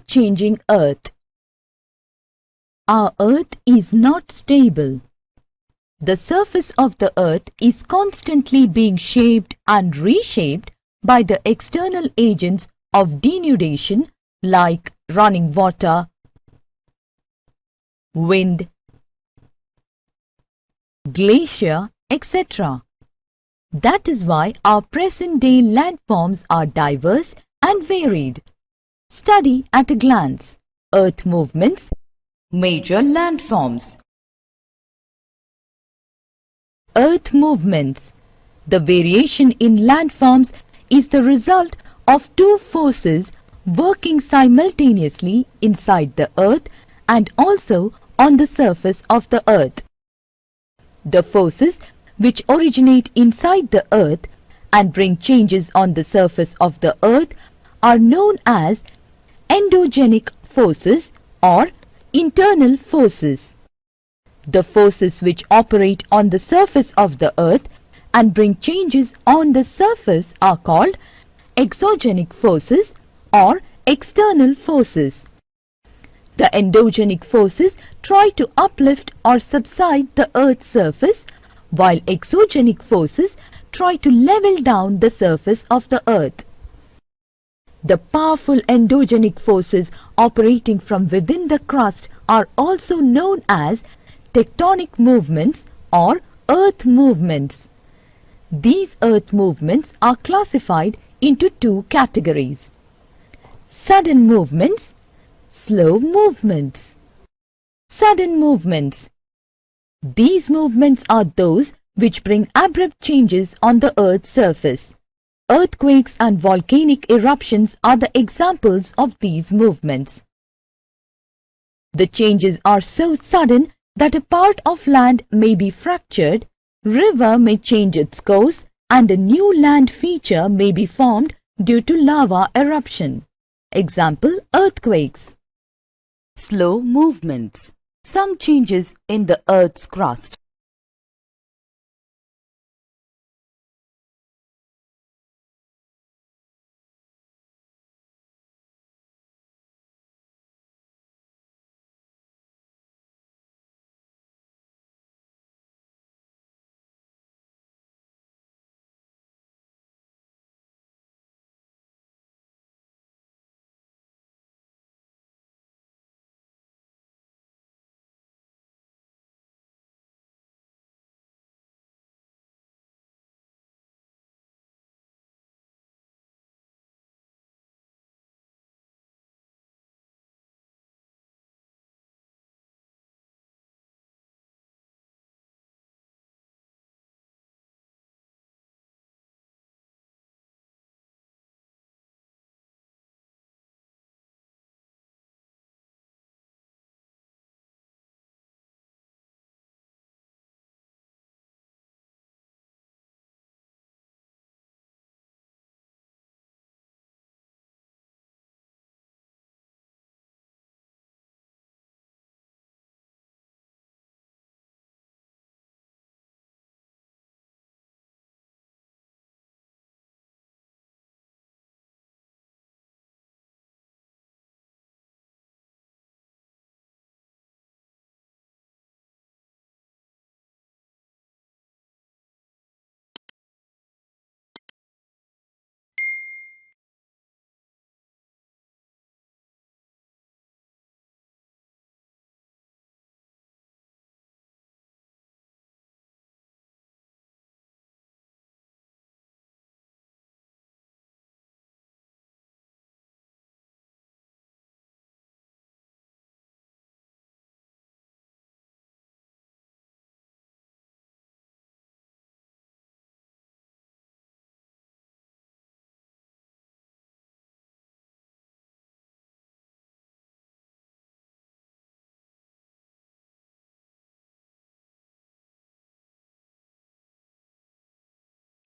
Ever-changing Earth. Our Earth is not stable. The surface of the Earth is constantly being shaped and reshaped by the external agents of denudation like running water, wind, glacier, etc. That is why our present-day landforms are diverse and varied. Study at a glance. Earth movements. Major landforms. Earth movements. The variation in landforms is the result of two forces working simultaneously inside the Earth and also on the surface of the Earth. The forces which originate inside the Earth and bring changes on the surface of the Earth are known as endogenic forces or internal forces. The forces which operate on the surface of the Earth and bring changes on the surface are called exogenic forces or external forces. The endogenic forces try to uplift or subside the Earth's surface, while exogenic forces try to level down the surface of the Earth. The powerful endogenic forces operating from within the crust are also known as tectonic movements or earth movements. These earth movements are classified into two categories: sudden movements, slow movements. Sudden movements. These movements are those which bring abrupt changes on the Earth's surface. Earthquakes and volcanic eruptions are the examples of these movements. The changes are so sudden that a part of land may be fractured, river may change its course, and a new land feature may be formed due to lava eruption. Example: earthquakes. Slow movements. Some changes in the Earth's crust.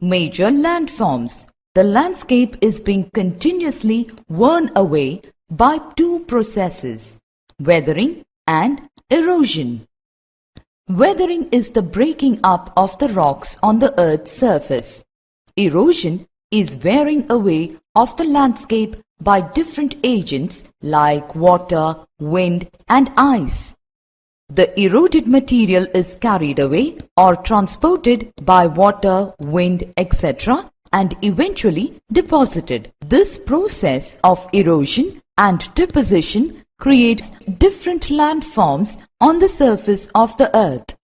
Major landforms. The landscape is being continuously worn away by two processes: weathering and erosion. Weathering is the breaking up of the rocks on the Earth's surface. Erosion is wearing away of the landscape by different agents like water, wind and ice. The eroded material is carried away or transported by water, wind, etc. and eventually deposited. This process of erosion and deposition creates different landforms on the surface of the earth.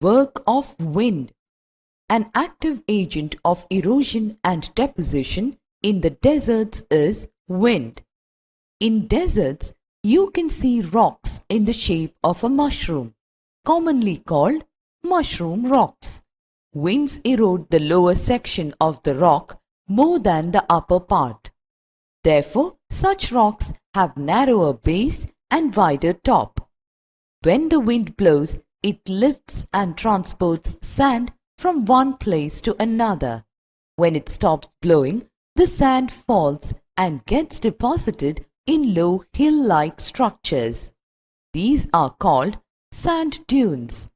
Work of wind. An active agent of erosion and deposition in the deserts is wind. In deserts, you can see rocks in the shape of a mushroom, commonly called mushroom rocks. Winds erode the lower section of the rock more than the upper part. Therefore, such rocks have narrower base and wider top. When the wind blows, it lifts and transports sand from one place to another. When it stops blowing, the sand falls and gets deposited in low hill-like structures. These are called sand dunes.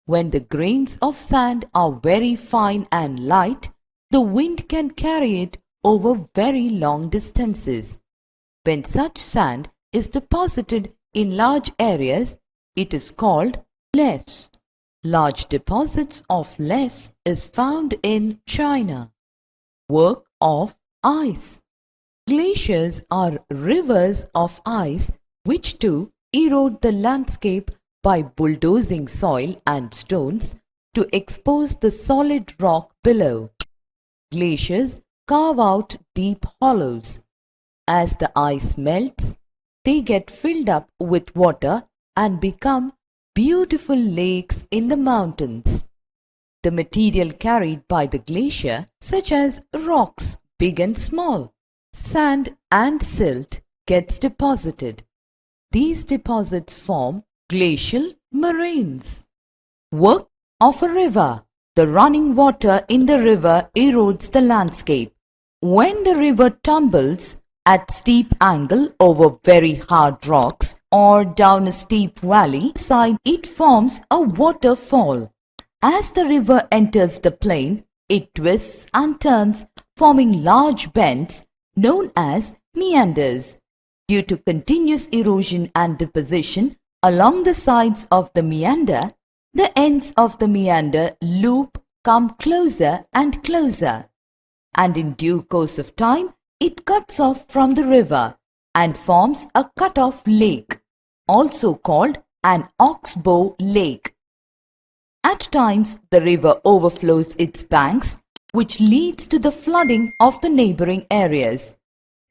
When the grains of sand are very fine and light, the wind can carry it over very long distances. When such sand is deposited in large areas, it is called less. Large deposits of less is found in China. Work of ice. Glaciers are rivers of ice which too erode the landscape by bulldozing soil and stones to expose the solid rock below. Glaciers carve out deep hollows. As the ice melts, they get filled up with water and become beautiful lakes in the mountains. The material carried by the glacier, such as rocks, big and small, sand and silt, gets deposited. These deposits form glacial moraines. Work of a river. The running water in the river erodes the landscape. When the river tumbles at steep angle over very hard rocks or down a steep valley side, it forms a waterfall. As the river enters the plain, it twists and turns, forming large bends known as meanders. Due to continuous erosion and deposition along the sides of the meander, the ends of the meander loop come closer and closer, and in due course of time, it cuts off from the river and forms a cut-off lake, also called an oxbow lake. At times, the river overflows its banks, which leads to the flooding of the neighboring areas.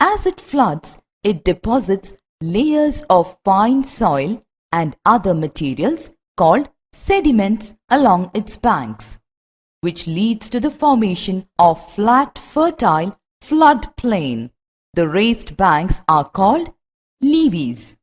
As it floods, it deposits layers of fine soil and other materials called sediments along its banks, which leads to the formation of flat, fertile floodplain. The raised banks are called levees.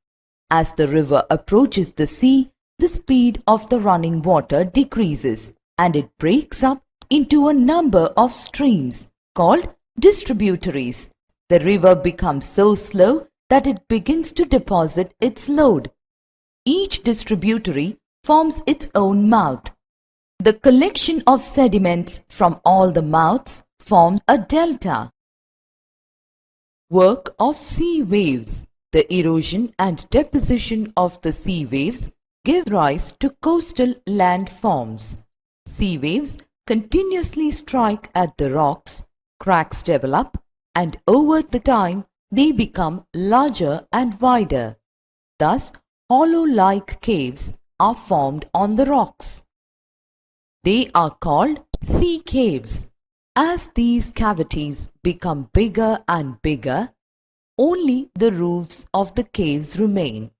As the river approaches the sea, the speed of the running water decreases and it breaks up into a number of streams called distributaries. The river becomes so slow that it begins to deposit its load. Each distributary forms its own mouth. The collection of sediments from all the mouths forms a delta. Work of sea waves. The erosion and deposition of the sea waves give rise to coastal landforms. Sea waves continuously strike at the rocks, cracks develop, and over the time they become larger and wider. Thus, hollow-like caves are formed on the rocks. They are called sea caves. As these cavities become bigger and bigger, only the roofs of the caves remain,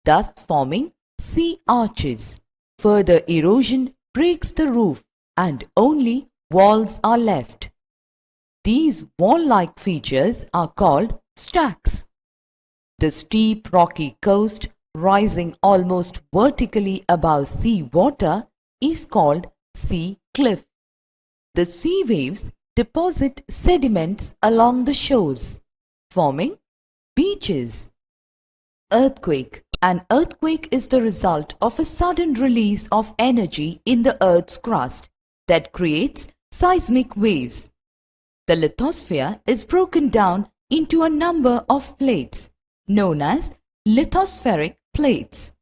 thus forming sea arches. Further erosion breaks the roof and only walls are left. These wall-like features are called stacks. The steep rocky coast rising almost vertically above sea water is called sea cliff. The sea waves deposit sediments along the shores, forming beaches. Earthquake. An earthquake is the result of a sudden release of energy in the Earth's crust that creates seismic waves. The lithosphere is broken down into a number of plates known as lithospheric plates.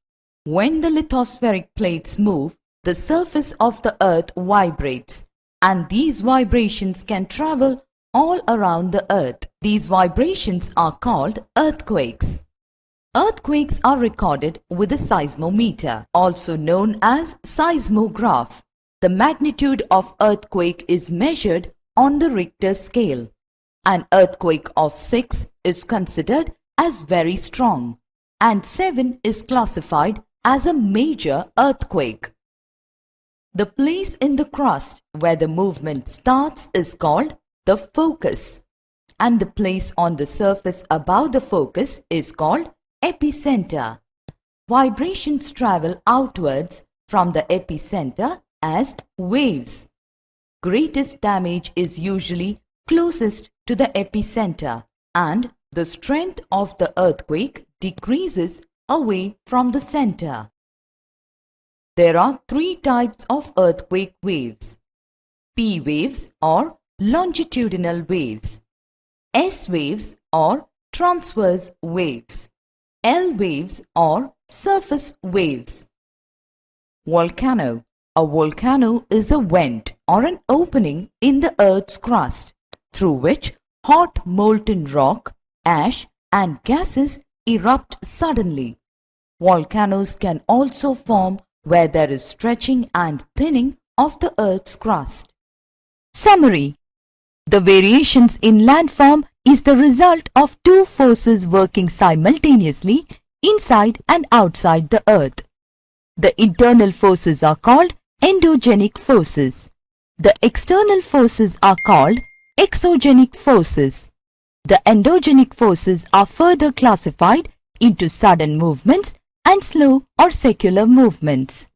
When the lithospheric plates move, the surface of the earth vibrates, and these vibrations can travel all around the earth. These vibrations are called earthquakes. Earthquakes are recorded with a seismometer, also known as seismograph. The magnitude of earthquake is measured on the Richter scale. An earthquake of 6 is considered as very strong, and 7 is classified as a major earthquake. The place in the crust where the movement starts is called the focus, and the place on the surface above the focus is called epicenter. Vibrations travel outwards from the epicenter as waves. Greatest damage is usually closest to the epicenter, and the strength of the earthquake decreases away from the center. There are 3 types of earthquake waves: P waves or longitudinal waves, S waves or transverse waves, L waves or surface waves. Volcano. A volcano is a vent or an opening in the Earth's crust through which hot molten rock, ash and gases erupt suddenly. Volcanoes can also form where there is stretching and thinning of the Earth's crust. Summary. The variations in landform is the result of 2 forces working simultaneously inside and outside the Earth. The internal forces are called endogenic forces. The external forces are called exogenic forces. The endogenic forces are further classified into sudden movements and slow or secular movements.